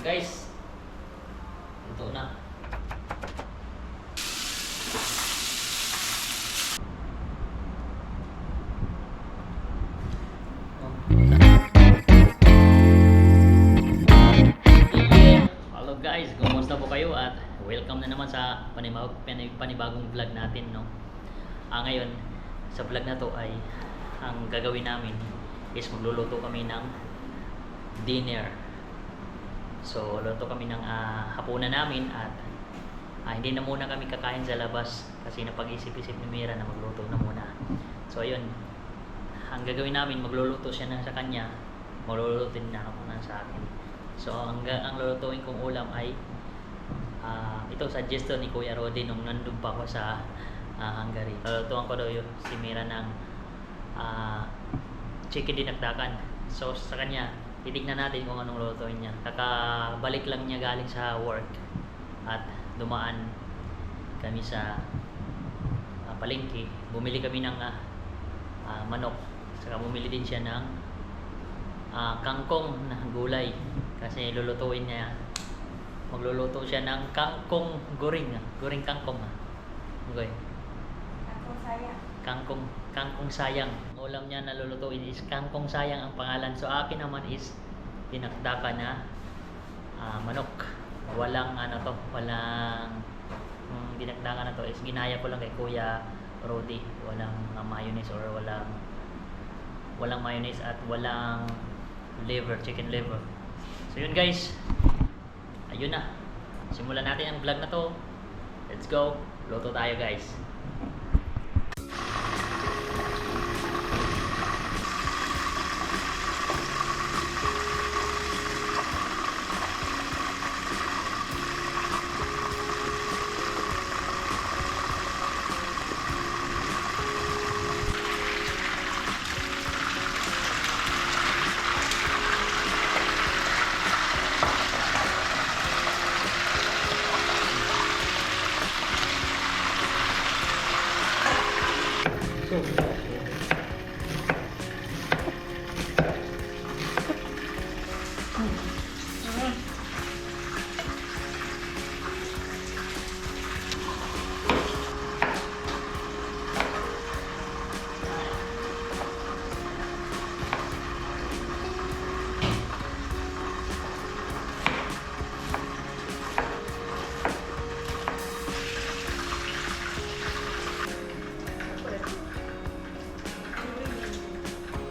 Guys, ito na. Hello guys, kumusta po kayo at welcome na naman sa panibagong vlog natin, no? Ngayon, sa vlog na to ay ang gagawin namin is magluluto kami ng dinner. So, luto kami ng hapunan namin at hindi na muna kami kakain sa labas kasi napag-isip-isip ni Mira na magluto na muna. So, ayun. Ang gagawin namin, magluluto siya na sa kanya, magluluto din na ako na sa akin. So, ang lulutuin kong ulam ay ito, suggestion ni Kuya Rodi nung nandun pa ako sa Hungary. Lulutuan ko daw yun si Mira ng chicken dinakdakan. So, sa kanya, titignan natin kung anong lulutuin niya. Kakabalik lang niya galing sa work at dumaan kami sa palengke. Bumili kami ng manok. Saka bumili din siya ng kangkong na gulay kasi lulutuin niya. Magluluto siya ng kangkong goring. Goring kangkong. Okay. Kangkong sayang. Kangkong sayang. Ulam niya na lulutuin is kangkong sayang ang pangalan. So akin naman is dinakdakan na manok. Walang walang dinakdakan na to is ginaya ko lang kay Kuya Rodi. Walang mayonnaise or walang mayonnaise at walang chicken liver. So yun guys. Ayun na. Simulan natin ang vlog na to. Let's go. Luto tayo guys.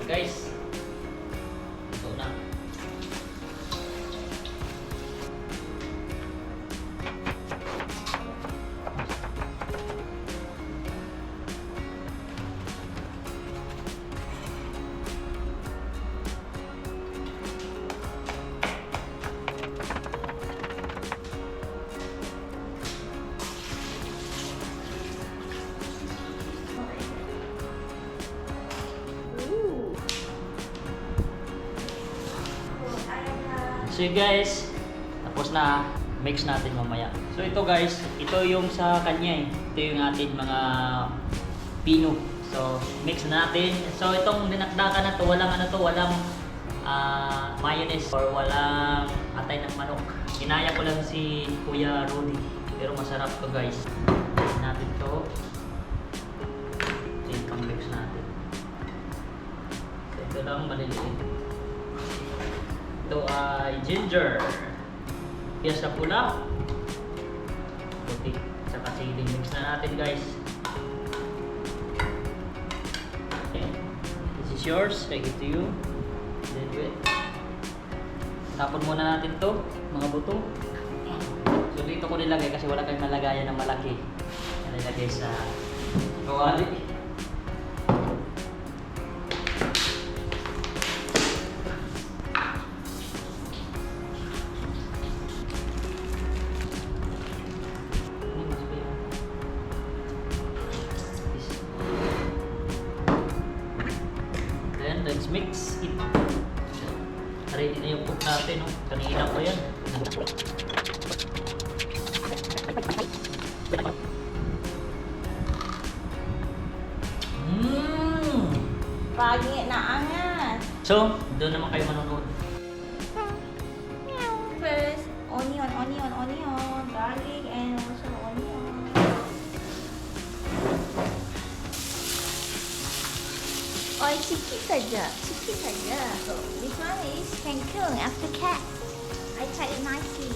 Guys, ito na. So guys, tapos na, mix natin mamaya. So ito guys, ito yung sa kanya eh. Ito yung ating mga pino. So mix natin. So itong dinakdakan na to, walang walang mayonnaise or walang atay ng manok. Ginaya ko lang si Kuya Rudy. Pero masarap to guys. Mix natin to. Ito yung pang-mix natin. So ito lang maliliit. Ito ay ginger, piyas na pula, puti, saka siling. Mix na natin guys. Okay, this is yours, take it to you. Then wait. Tapon muna natin to, mga buto. So dito ko nilagay kasi wala kayong malagayan ng malaki. Nilagay sa kawali. Let's mix it. Ready na yung cook natin, no? Kanina ko yan. Pagi na angas. So, doon naman kayo manonood. First, sikit saja. Sikit saja. So, this one is kangkung after cat. I cut it nicely.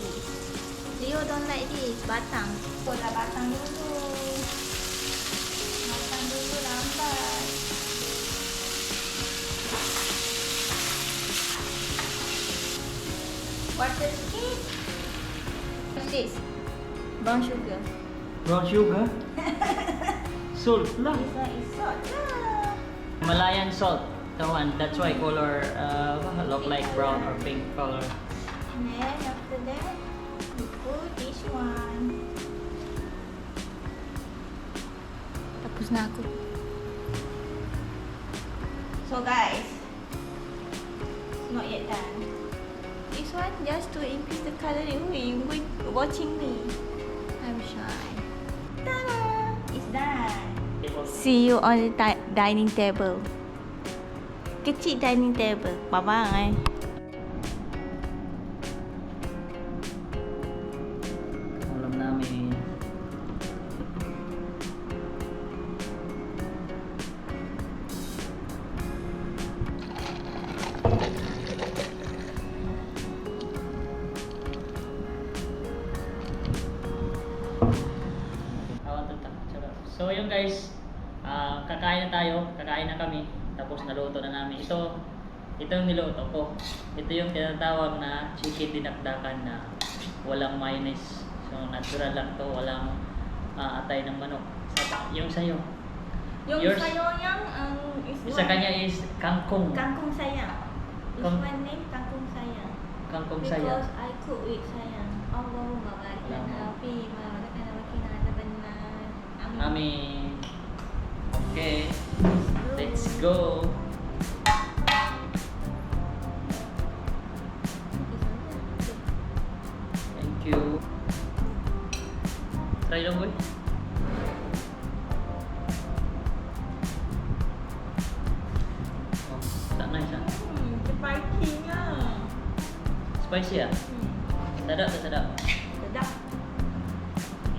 Leo don't like this. Batang. So, dah batang dulu. Batang dulu lambat. Water sikit. What's this? Brown sugar. Brown sugar? Salt lang. This one is salt lah. Himalayan salt. The one, that's why color look like brown or pink color. And then after that, we put this one. Tapos na ako. So guys, it's not yet done. This one just to increase the coloring. You watching me. I'm shy. Ta-da! It's done. See you on the dining table. Kecil dining table. Bye-bye. Ulam namin. So yun guys, kakain na tayo, kakain na kami, tapos naluto na namin. Ito yung niluto ko. Ito yung tinatawag na chicken dinakdakan na walang mayonnaise. So natural lang to, walang atay ng manok. Yung sayo. Yung Yours? sayo yang is Sa kanya is kangkong. kangkung sayang. This Kang- one name kangkung sayang. Kangkong saya. Because I cook with sayang. Allahumma barik lana fi ma razaqtana wa qina adzabannar. Amin. Okay, let's go. Thank you. Try lang boy. Oh, sana isa. Spicy nya. Spicy ah. Sadap tak sadap? Sedap.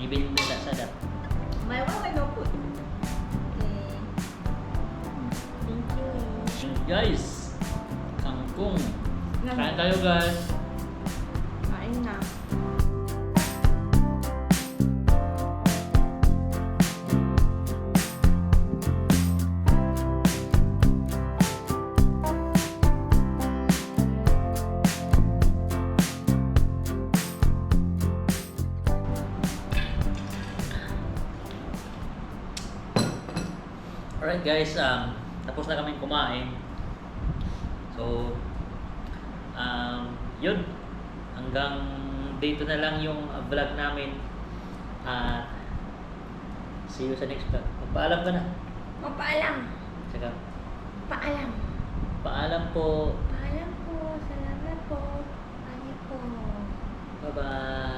Ibin tak sadap. My one I no put. Okay. Thank you. Guys, kangkong. Nah. Kain tayo guys. Kain na. Alright guys, tapos na kami kumain. So, yun. Hanggang dito na lang yung vlog namin. See you sa next vlog. Magpaalam ka na. Paalam. Saka, Paalam. paalam po. Paalam po. Salamat po. Ano po. Bye-bye.